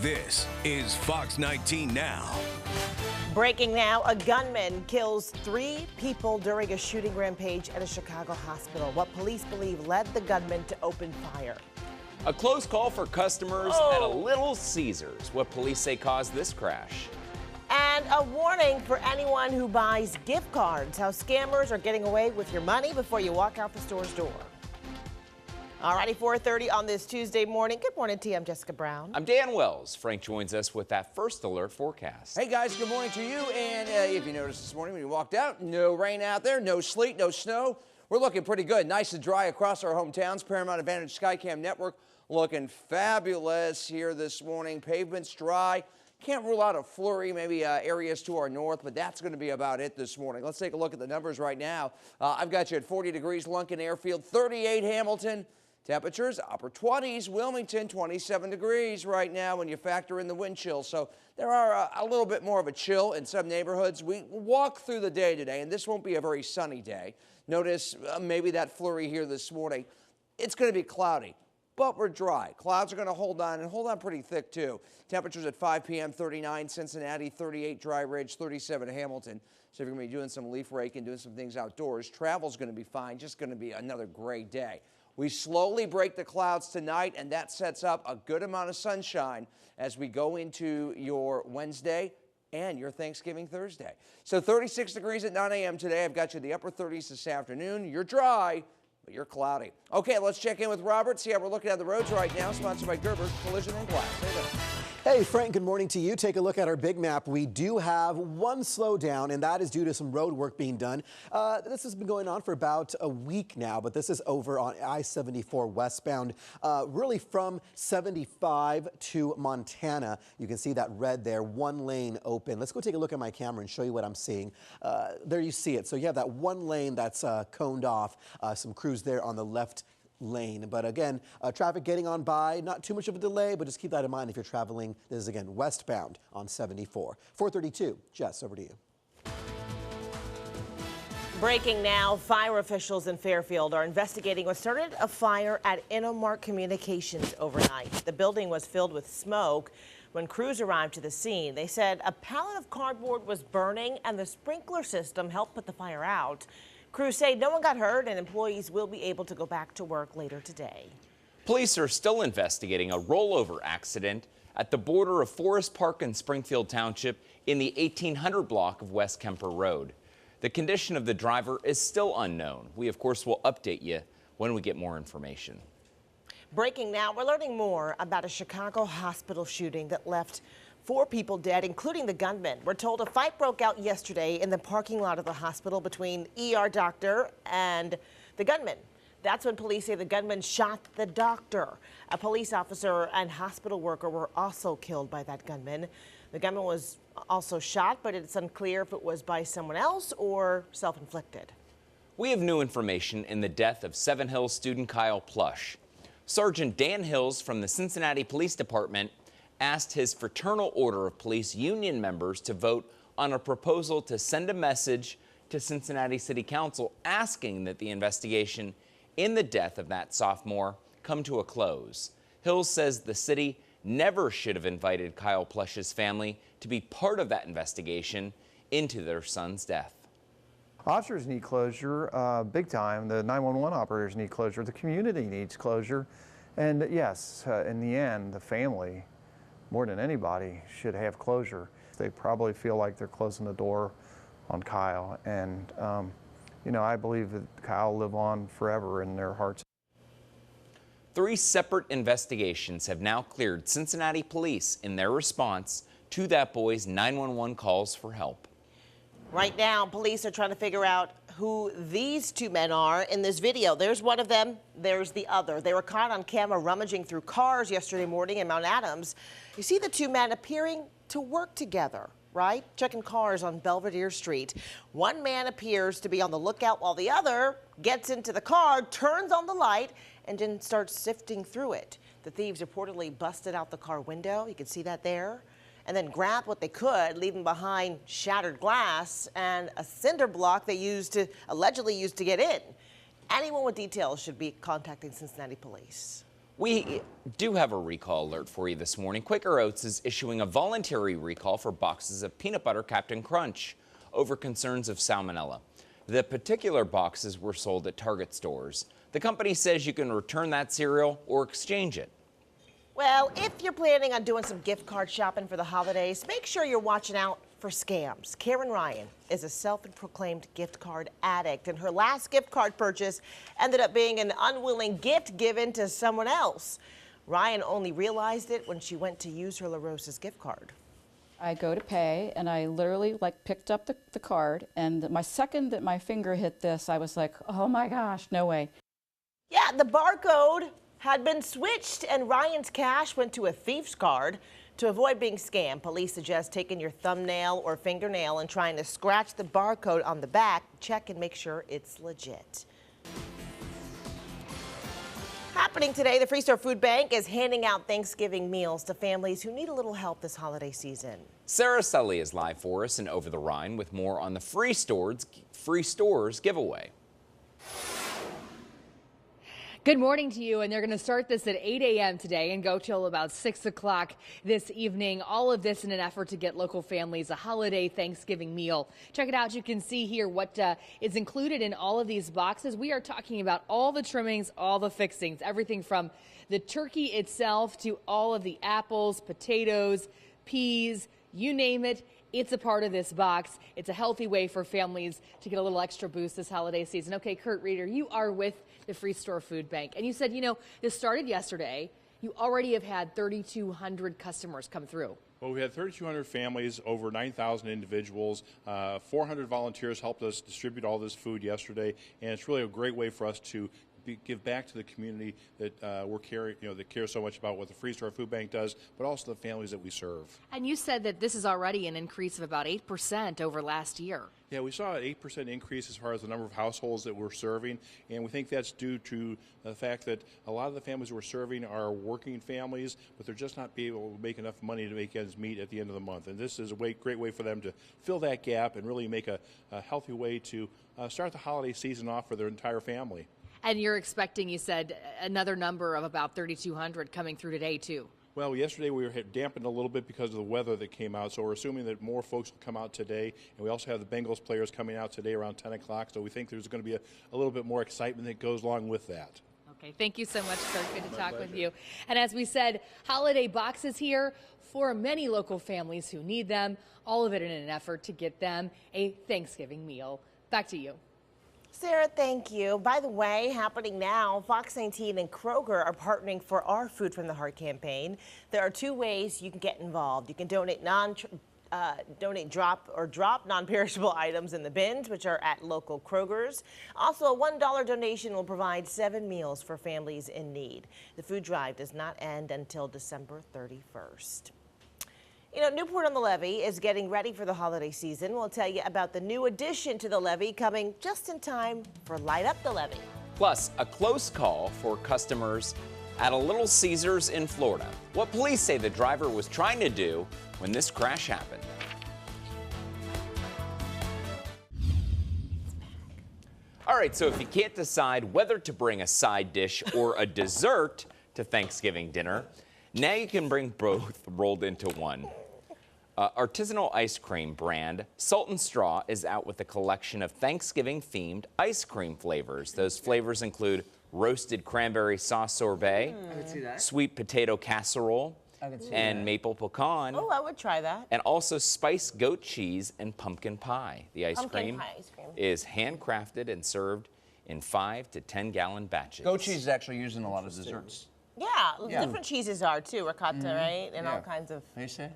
This is Fox 19 Now. Breaking now, a gunman kills 3 people during a shooting rampage at a Chicago hospital. What police believe led the gunman to open fire. A close call for customers at a Little Caesars. What police say caused this crash. And a warning for anyone who buys gift cards. How scammers are getting away with your money before you walk out the store's door. Alrighty, 4:30 on this Tuesday morning. Good morning to you. I'm Jessica Brown. I'm Dan Wells. Frank joins us with that first alert forecast. Hey guys, good morning to you. And if you noticed this morning when you walked out, no rain out there, no sleet, no snow. We're looking pretty good. Nice and dry across our hometowns. Paramount Advantage Skycam Network looking fabulous here this morning. Pavements dry. Can't rule out a flurry, maybe areas to our north, but that's going to be about it this morning. Let's take a look at the numbers right now. I've got you at 40 degrees Lunkin Airfield, 38 Hamilton. Temperatures upper 20s, Wilmington 27 degrees right now when you factor in the wind chill. So there are a little bit more of a chill in some neighborhoods. We walk through the day today, and this won't be a very sunny day. Notice maybe that flurry here this morning. It's going to be cloudy, but we're dry. Clouds are going to hold on and hold on pretty thick too. Temperatures at 5 p.m. 39 Cincinnati, 38 Dry Ridge, 37 Hamilton. So if you're going to be doing some leaf raking, doing some things outdoors, travel's going to be fine. Just going to be another great day. We slowly break the clouds tonight, and that sets up a good amount of sunshine as we go into your Wednesday and your Thanksgiving Thursday. So 36 degrees at 9 a.m. today. I've got you the upper 30s this afternoon. You're dry, but you're cloudy. Okay, let's check in with Robert, see how we're looking at the roads right now. Sponsored by Gerber Collision and Glass. Hey there. Hey, Frank, good morning to you. Take a look at our big map. We do have one slowdown, and that is due to some road work being done. This has been going on for about a week now, but this is over on I-74 westbound, really from 75 to Montana. You can see that red there, one lane open. Let's go take a look at my camera and show you what I'm seeing. There you see it. So you have that one lane that's coned off, some crews there on the left lane. But again, traffic getting on by, not too much of a delay, but just keep that in mind if you're traveling. This is again westbound on 74. 432, Jess, over to you. Breaking now, fire officials in Fairfield are investigating what started a fire at Innomark Communications overnight. The building was filled with smoke when crews arrived to the scene. They said a pallet of cardboard was burning and the sprinkler system helped put the fire out. Crews say no one got hurt and employees will be able to go back to work later today. Police are still investigating a rollover accident at the border of Forest Park and Springfield Township in the 1800 block of West Kemper Road. The condition of the driver is still unknown. We, of course, will update you when we get more information. Breaking now, we're learning more about a Chicago hospital shooting that left 4 people dead, including the gunman. We're told a fight broke out yesterday in the parking lot of the hospital between ER doctor and the gunman. That's when police say the gunman shot the doctor. A police officer and hospital worker were also killed by that gunman. The gunman was also shot, but it's unclear if it was by someone else or self-inflicted. We have new information in the death of Seven Hills student Kyle Plush. Sergeant Dan Hills from the Cincinnati Police Department asked his Fraternal Order of Police union members to vote on a proposal to send a message to Cincinnati City Council asking that the investigation in the death of that sophomore come to a close. Hills says the city never should have invited Kyle Plush's family to be part of that investigation into their son's death. Officers need closure, big time. The 911 operators need closure. The community needs closure. And yes, in the end, the family, more than anybody, should have closure. They probably feel like they're closing the door on Kyle. And, you know, I believe that Kyle will live on forever in their hearts. 3 separate investigations have now cleared Cincinnati police in their response to that boy's 911 calls for help. Right now, police are trying to figure out who these 2 men are in this video. There's one of them, there's the other. They were caught on camera rummaging through cars yesterday morning in Mount Adams. You see the 2 men appearing to work together, right? Checking cars on Belvedere Street. One man appears to be on the lookout while the other gets into the car, turns on the light, and then starts sifting through it. The thieves reportedly busted out the car window. You can see that there. And then grabbed what they could, leaving behind shattered glass and a cinder block they allegedly used to get in. Anyone with details should be contacting Cincinnati police. We do have a recall alert for you this morning. Quaker Oats is issuing a voluntary recall for boxes of peanut butter Captain Crunch over concerns of salmonella. The particular boxes were sold at Target stores. The company says you can return that cereal or exchange it. Well, if you're planning on doing some gift card shopping for the holidays, make sure you're watching out for scams. Karen Ryan is a self-proclaimed gift card addict, and her last gift card purchase ended up being an unwilling gift given to someone else. Ryan only realized it when she went to use her La Rosa's gift card. I go to pay, and I literally picked up the card, and my second that my finger hit this, I was like, oh my gosh, no way. Yeah, the barcode had been switched, and Ryan's cash went to a thief's card. To avoid being scammed, police suggest taking your thumbnail or fingernail and trying to scratch the barcode on the back. Check and make sure it's legit. Happening today, the Free Store Food Bank is handing out Thanksgiving meals to families who need a little help this holiday season. Sarah Sully is live for us in Over the Rhine with more on the Free Stores giveaway. Good morning to you, and they're going to start this at 8 a.m. today and go till about 6 o'clock this evening. All of this in an effort to get local families a holiday Thanksgiving meal. Check it out. You can see here what is included in all of these boxes. We are talking about all the trimmings, all the fixings, everything from the turkey itself to all of the apples, potatoes, peas, you name it. It's a part of this box. It's a healthy way for families to get a little extra boost this holiday season. Okay, Kurt Reeder, you are with the Free Store Food Bank, and you said, you know, this started yesterday. You already have had 3,200 customers come through. Well, we had 3,200 families, over 9,000 individuals. 400 volunteers helped us distribute all this food yesterday, and it's really a great way for us to give back to the community that that care so much about what the Free Store Food Bank does, but also the families that we serve. And you said that this is already an increase of about 8% over last year. Yeah, we saw an 8% increase as far as the number of households that we're serving, and we think that's due to the fact that a lot of the families we're serving are working families, but they're just not able to make enough money to make ends meet at the end of the month. And this is a great way for them to fill that gap and really make a healthy way to start the holiday season off for their entire family. And you're expecting, you said, another number of about 3,200 coming through today, too. Well, yesterday we were dampened a little bit because of the weather that came out, so we're assuming that more folks will come out today. And we also have the Bengals players coming out today around 10 o'clock, so we think there's going to be a little bit more excitement that goes along with that. Okay, thank you so much, Kurt. Good to talk with you. And as we said, holiday boxes here for many local families who need them, all of it in an effort to get them a Thanksgiving meal. Back to you. Sarah, thank you. By the way, happening now, Fox 19 and Kroger are partnering for our Food from the Heart campaign. There are two ways you can get involved. You can donate drop non-perishable items in the bins, which are at local Krogers. Also, a $1 donation will provide 7 meals for families in need. The food drive does not end until December 31st. You know, Newport-on-the-Levee is getting ready for the holiday season. We'll tell you about the new addition to the levee coming just in time for Light Up the Levee. Plus, a close call for customers at a Little Caesars in Florida. What police say the driver was trying to do when this crash happened. All right, so if you can't decide whether to bring a side dish or a dessert to Thanksgiving dinner, now you can bring both rolled into one. Artisanal ice cream brand Salt and Straw is out with a collection of Thanksgiving-themed ice cream flavors. Those flavors include roasted cranberry sauce sorbet, sweet potato casserole, and maple pecan. Oh, I would try that. And also spiced goat cheese and pumpkin pie. The ice cream is handcrafted and served in 5 to 10 gallon batches. Goat cheese is actually used in a lot of desserts. Yeah, different cheeses are too. Ricotta, right? And all kinds of. How you say it?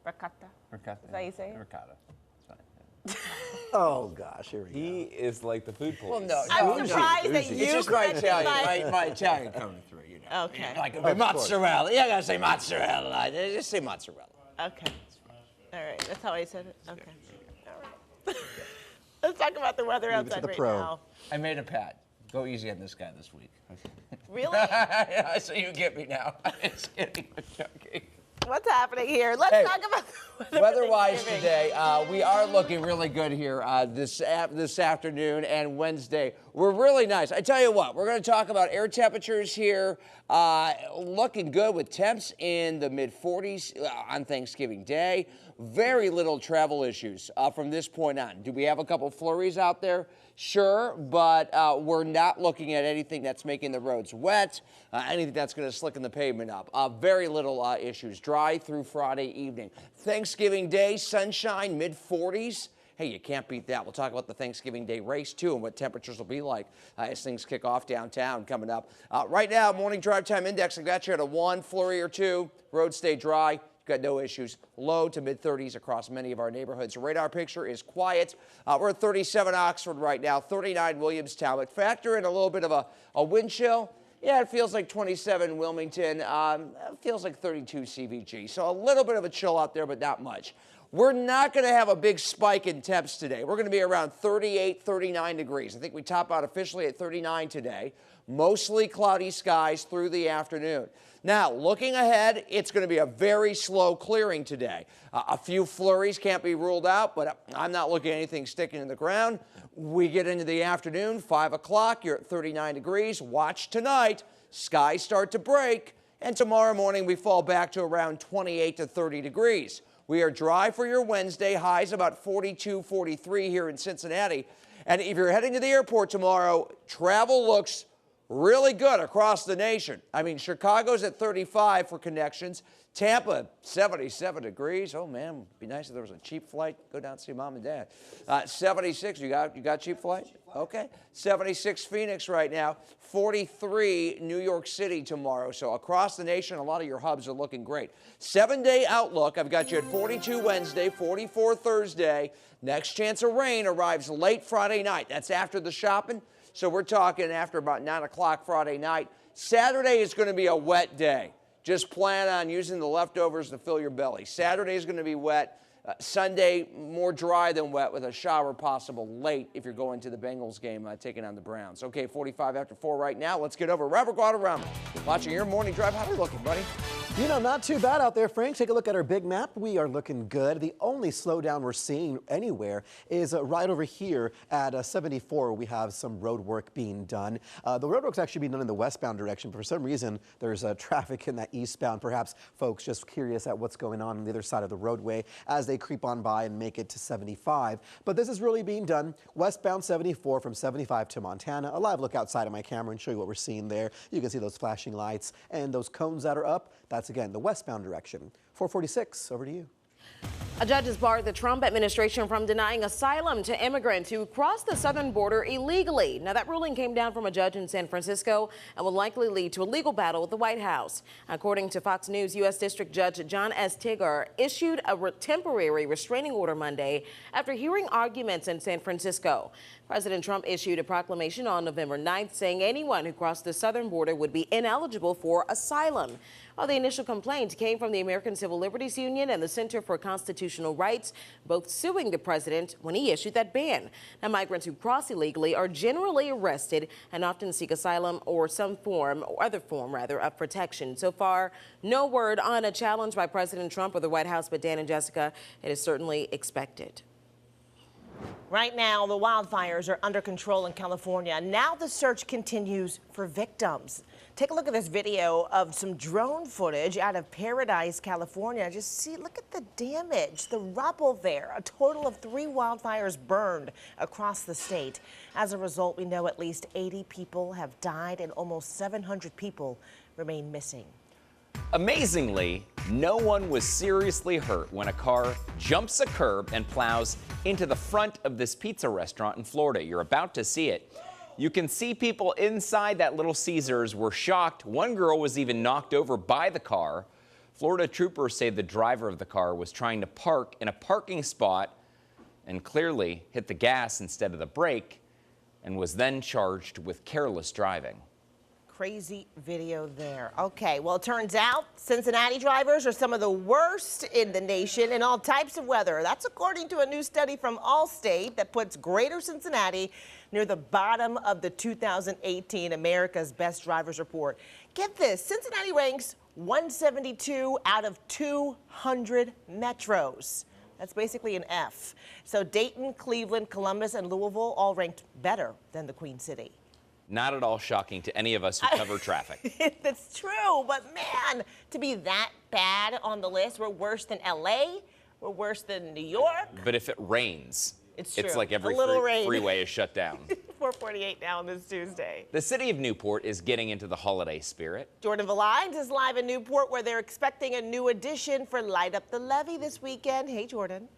Ricotta. Ricotta. Is that how you say it? Ricotta. That's fine. Oh, gosh, here we go. He is like the food police. Well, no, I'm surprised that it's you just my corrected Italian, my Italian coming through, you know. Okay. Like mozzarella. You gotta say mozzarella. Just say mozzarella. Okay. All right. That's how I said it. Okay. All right. Let's talk about the weather outside right now. I made a pat. Go easy on this guy this week. Really? Yeah, so you get me now. I'm just kidding. I'm joking. What's happening here? Let's talk about weather-wise today. We are looking really good here this afternoon and Wednesday. We're really nice. I tell you what, we're going to talk about air temperatures here. Looking good with temps in the mid-40s on Thanksgiving Day. Very little travel issues from this point on. Do we have a couple flurries out there? Sure, but we're not looking at anything that's making the roads wet, anything that's going to slicken the pavement up. Very little issues. Dry through Friday evening. Thanksgiving Day, sunshine, mid-40s. Hey, you can't beat that. We'll talk about the Thanksgiving Day race, too, and what temperatures will be like as things kick off downtown coming up. Right now, morning drive time index, I got you at a 1, flurry or 2. Roads stay dry. Got no issues. Low to mid-30s across many of our neighborhoods. Radar picture is quiet. We're at 37 Oxford right now, 39 Williamstown. But factor in a little bit of a wind chill. Yeah, it feels like 27 Wilmington. It feels like 32 CVG. So a little bit of a chill out there, but not much. We're not going to have a big spike in temps today. We're going to be around 38, 39 degrees. I think we top out officially at 39 today. Mostly cloudy skies through the afternoon. Now, looking ahead, it's going to be a very slow clearing today. A few flurries can't be ruled out, but I'm not looking at anything sticking in the ground. We get into the afternoon, 5 o'clock, you're at 39 degrees. Watch tonight, skies start to break, and tomorrow morning we fall back to around 28 to 30 degrees. We are dry for your Wednesday, highs about 42, 43 here in Cincinnati. And if you're heading to the airport tomorrow, travel looks really good across the nation. I mean, Chicago's at 35 for connections. Tampa, 77 degrees. Oh, man, it'd be nice if there was a cheap flight. Go down and see mom and dad. 76, you got cheap flight? Okay. 76 Phoenix right now. 43 New York City tomorrow. So across the nation, a lot of your hubs are looking great. 7-day outlook. I've got you at 42 Wednesday, 44 Thursday. Next chance of rain arrives late Friday night. That's after the shopping. So we're talking after about 9 o'clock Friday night. Saturday is going to be a wet day. Just plan on using the leftovers to fill your belly. Saturday is going to be wet. Sunday, more dry than wet with a shower possible late if you're going to the Bengals game taking on the Browns. Okay, 45 after 4 right now. Let's get over. Robert Guadarrama watching your morning drive. How are we looking, buddy? You know, not too bad out there, Frank. Take a look at our big map. We are looking good. The only slowdown we're seeing anywhere is right over here at 74. We have some road work being done. The road work's actually being done in the westbound direction, but for some reason, there's traffic in that eastbound. Perhaps folks just curious at what's going on the other side of the roadway as they creep on by and make it to 75. But this is really being done westbound 74 from 75 to Montana. A live look outside of my camera and show you what we're seeing there. You can see those flashing lights and those cones that are up. That's, again, the westbound direction. 446, over to you. A judge has barred the Trump administration from denying asylum to immigrants who cross the southern border illegally. Now, that ruling came down from a judge in San Francisco and will likely lead to a legal battle with the White House. According to Fox News, U.S. District Judge John S. Tigger issued a temporary restraining order Monday after hearing arguments in San Francisco. President Trump issued a proclamation on November 9th saying anyone who crossed the southern border would be ineligible for asylum. While the initial complaint came from the American Civil Liberties Union and the Center for Constitutional Rights, both suing the president when he issued that ban. Now, migrants who cross illegally are generally arrested and often seek asylum or some form or other form, rather, of protection. So far, no word on a challenge by President Trump or the White House, but Dan and Jessica, it is certainly expected. Right now, the wildfires are under control in California. Now the search continues for victims. Take a look at this video of some drone footage out of Paradise, California. Just see, look at the damage, the rubble there. A total of 3 wildfires burned across the state. As a result, we know at least 80 people have died and almost 700 people remain missing. Amazingly, no one was seriously hurt when a car jumps a curb and plows into the front of this pizza restaurant in Florida. You're about to see it. You can see people inside that Little Caesars were shocked. One girl was even knocked over by the car. Florida troopers say the driver of the car was trying to park in a parking spot and clearly hit the gas instead of the brake and was then charged with careless driving. Crazy video there. Okay, well, it turns out Cincinnati drivers are some of the worst in the nation in all types of weather. That's according to a new study from Allstate that puts Greater Cincinnati near the bottom of the 2018 America's Best Drivers Report. Get this, Cincinnati ranks 172 out of 200 metros. That's basically an F. So Dayton, Cleveland, Columbus, and Louisville all ranked better than the Queen City. Not at all shocking to any of us who cover traffic. That's true, but man, to be that bad on the list, we're worse than LA, we're worse than New York. But if it rains, it's true. like every A little rain. freeway is shut down. 4:48 now on this Tuesday. The city of Newport is getting into the holiday spirit. Jordan Valines is live in Newport where they're expecting a new addition for Light Up the Levee this weekend. Hey, Jordan.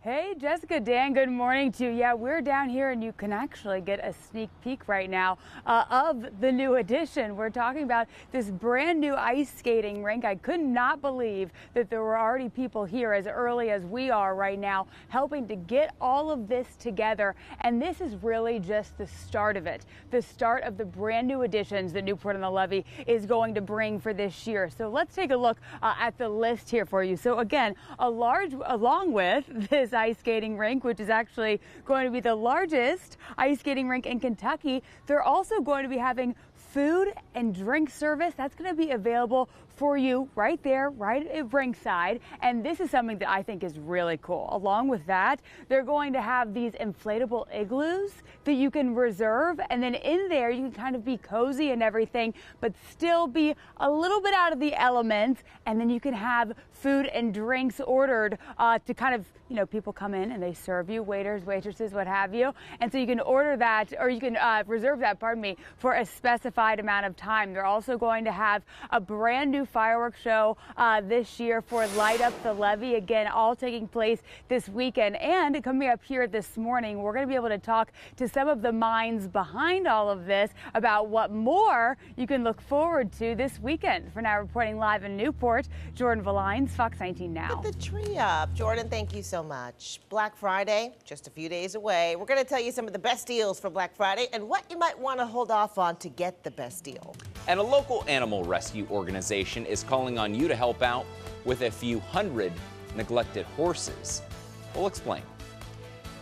Hey, Jessica, Dan, good morning to you. Yeah, we're down here and you can actually get a sneak peek right now of the new addition. We're talking about this brand new ice skating rink. I could not believe that there were already people here as early as we are right now helping to get all of this together. And this is really just the start of it, the start of the brand new additions that Newport on the Levee is going to bring for this year. So let's take a look at the list here for you. So again, along with this ice skating rink, which is actually going to be the largest ice skating rink in Kentucky, they're also going to be having food and drink service. That's going to be available for you right there, right at ringside. And this is something that I think is really cool. Along with that, they're going to have these inflatable igloos that you can reserve. And then in there, you can kind of be cozy and everything, but still be a little bit out of the elements. And then you can have food and drinks ordered to kind of, you know, people come in and they serve you, waiters, waitresses, what have you. And so you can order that, or you can reserve that, pardon me, for a specified amount of time. They're also going to have a brand new fireworks show this year for Light Up the Levee. Again, all taking place this weekend. And coming up here this morning, we're going to be able to talk to some of the minds behind all of this about what more you can look forward to this weekend. For now, reporting live in Newport, Jordan Valines, Fox 19 Now. Put the tree up. Jordan, thank you so much. Black Friday, just a few days away. We're going to tell you some of the best deals for Black Friday and what you might want to hold off on to get the best deal. And a local animal rescue organization is calling on you to help out with a few hundred neglected horses. We'll explain.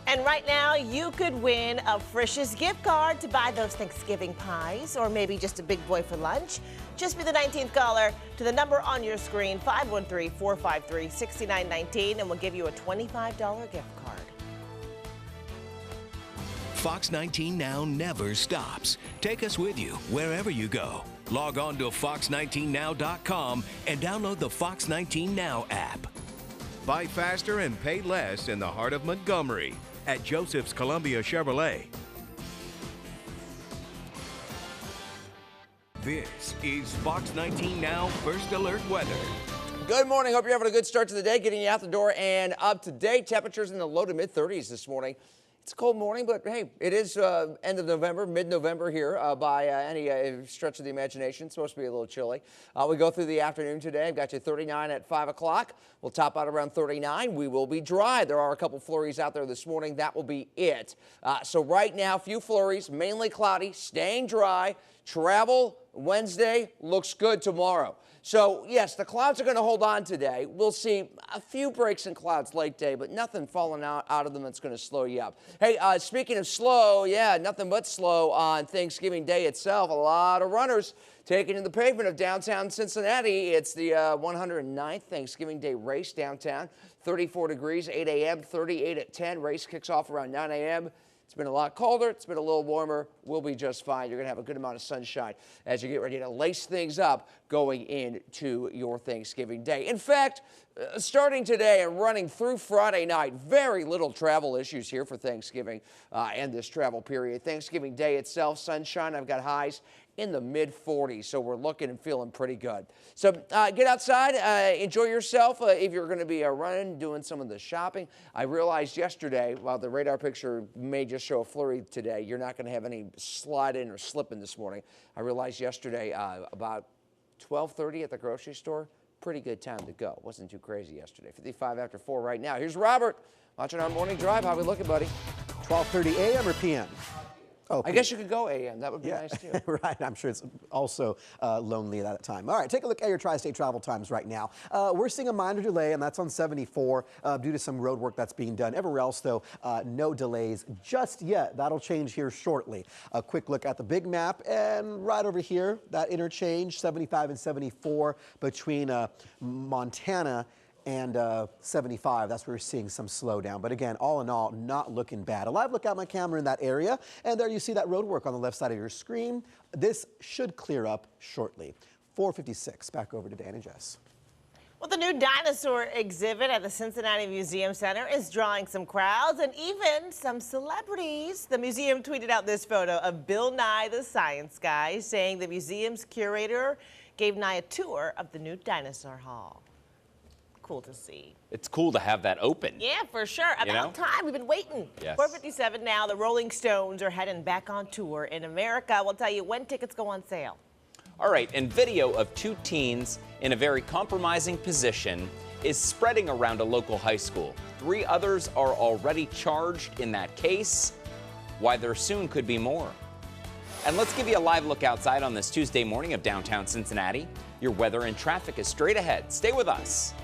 And right now, you could win a Frisch's gift card to buy those Thanksgiving pies, or maybe just a big boy for lunch. Just be the 19th caller to the number on your screen, 513-453-6919, and we'll give you a $25 gift card. Fox 19 Now never stops. Take us with you wherever you go. Log on to fox19now.com and download the Fox 19 Now app. Buy faster and pay less in the heart of Montgomery at Joseph's Columbia Chevrolet. This is Fox 19 Now First Alert Weather. Good morning. Hope you're having a good start to the day, getting you out the door and up to date. Temperatures in the low to mid 30s this morning. It's a cold morning, but hey, it is end of November, mid-November here by any stretch of the imagination. It's supposed to be a little chilly. We go through the afternoon today. I've got you 39 at 5 o'clock. We'll top out around 39. We will be dry. There are a couple flurries out there this morning. That will be it. So right now, few flurries, mainly cloudy, staying dry. Travel Wednesday looks good tomorrow. So, yes, the clouds are going to hold on today. We'll see a few breaks in clouds late day, but nothing falling out of them that's going to slow you up. Hey, speaking of slow, yeah, nothing but slow on Thanksgiving Day itself. A lot of runners taking to the pavement of downtown Cincinnati. It's the 109th Thanksgiving Day race downtown. 34 degrees, 8 a.m., 38 at 10. Race kicks off around 9 a.m. It's been a lot colder. It's been a little warmer. We'll be just fine. You're going to have a good amount of sunshine as you get ready to lace things up going into your Thanksgiving Day. In fact, starting today and running through Friday night, very little travel issues here for Thanksgiving and this travel period. Thanksgiving Day itself, sunshine. I've got highs in the mid-40s, so we're looking and feeling pretty good. So get outside, enjoy yourself if you're going to be running, doing some of the shopping. I realized yesterday, while the radar picture may just show a flurry today, you're not going to have any slide in or slip in this morning. I realized yesterday about 12:30 at the grocery store, pretty good time to go. Wasn't too crazy yesterday. 55 after 4 right now. Here's Robert watching our morning drive. How we looking, buddy? 12:30 a.m. or p.m.? Oh, I guess you could go AM. That would be nice too. Right. I'm sure it's also lonely at that time. All right, take a look at your tri-state travel times right now. We're seeing a minor delay, and that's on 74 due to some road work that's being done. Everywhere else, though, no delays just yet. That'll change here shortly. A quick look at the big map, and right over here, that interchange, 75 and 74 between Montana and 75, that's where we're seeing some slowdown. But again, all in all, not looking bad. A live look at my camera in that area, and there you see that road work on the left side of your screen. This should clear up shortly. 4:56, back over to Dan and Jess. Well, the new dinosaur exhibit at the Cincinnati Museum Center is drawing some crowds and even some celebrities. The museum tweeted out this photo of Bill Nye the Science Guy, saying the museum's curator gave Nye a tour of the new dinosaur hall. Cool to see. It's cool to have that open. Yeah, for sure. About time. We've been waiting. Yes. 4:57 now. The Rolling Stones are heading back on tour in America. We'll tell you when tickets go on sale. All right, and video of two teens in a very compromising position is spreading around a local high school. 3 others are already charged in that case. Why there soon could be more. And let's give you a live look outside on this Tuesday morning of downtown Cincinnati. Your weather and traffic is straight ahead. Stay with us.